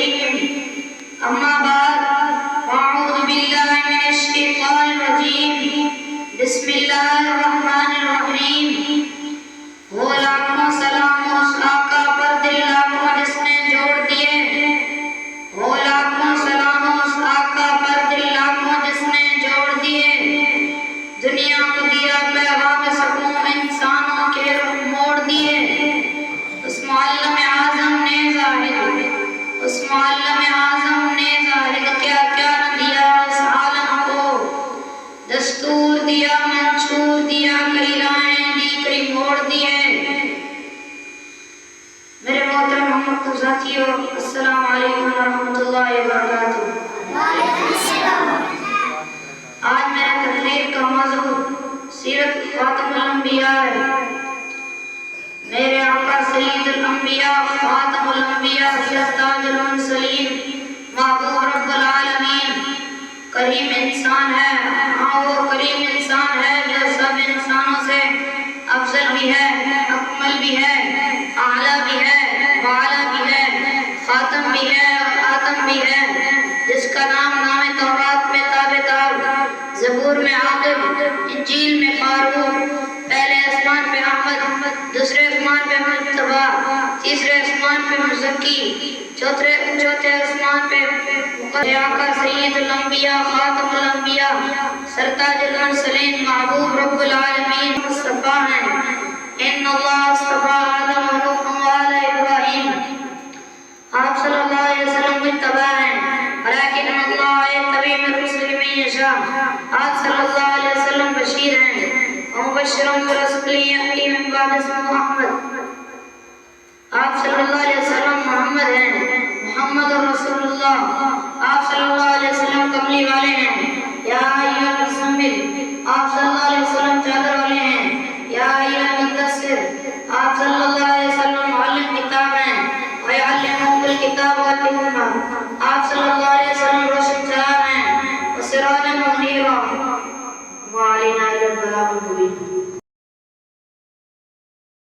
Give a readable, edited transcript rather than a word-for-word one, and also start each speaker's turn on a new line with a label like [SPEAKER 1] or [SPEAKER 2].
[SPEAKER 1] الرجيم أما بعد أعوذ بالله من الشيطان الرجيم بسم الله الرحمن الرحيم وہ لاکھوں سلام اس آقا پر دل لاکھوں جس نے جوڑ دیے وہ لاکھوں سلام اس آقا پر دل لاکھوں جس نے جوڑ دیے دنیا کو دیا پیغام سکون انسانوں کے رخ موڑ دیے اس معلم اعظم نے ظاہر کیا کیا نہ دیا اس عالم کو دستور دیا منشور دیا کئی رائیں دی کئی موڑ دیے میرے محترم محمد ساتھیو السلام علیکم ورحمۃ اللہ وبرکاتہ آج میرے تقریر کا موضوع سیرت خاتم الانبیاء ہے میرے آقا سید الانبیاء خاتم الانبیاء تاج المرسلین محبوب رب العالمین کریم انسان ہے ہاں وہ کریم انسان ہے جو سب انسانوں سے افضل بھی ہے اکمل بھی ہے اعلیٰ بھی ہے بالا بھی ہے خاتم بھی ہے اور آتم بھی ہے جس کا نام نام تورات میں تابعدار زبور میں عاقب انجیل میں فاروق پہلے آسمان پہ احمد دوسرے آسمان پہ مجتبی تیسرے آسمان پہ مزکی چوتھے آسمان پہ آقا سید الانبیاء خاتم الانبیاء سرتاج المرسلین محبوب رب العالمین مصطفیٰ ہیں ان اللہ اصطفیٰ آدم و نوح و آل ابراہیم آپ صلی اللہ علیہ وسلم متبع ہیں لیکن اللہ یتبی من رسل من یشاء آپ صلی اللہ علیہ وسلم بشیر ہیں ومبشر برسول یأتی من بعد اسمہ احمد آپ صلی اللہ علیہ وسلم محمد ہیں محمد رسول اللہ آپ صلی اللہ علیہ وسلم کملی والے ہیں یا ایھا المزمل آپ صلی اللہ علیہ وسلم چادر والے ہیں یا ایھا المدثر آپ صلی اللہ علیہ وسلم معلم کتاب ہیں ویعلمکم الکتاب والحکمہ آپ صلی اللہ علیہ وسلم روشن چراغ ہیں وسراجا منیرا وعلینا الی البلاغ المبین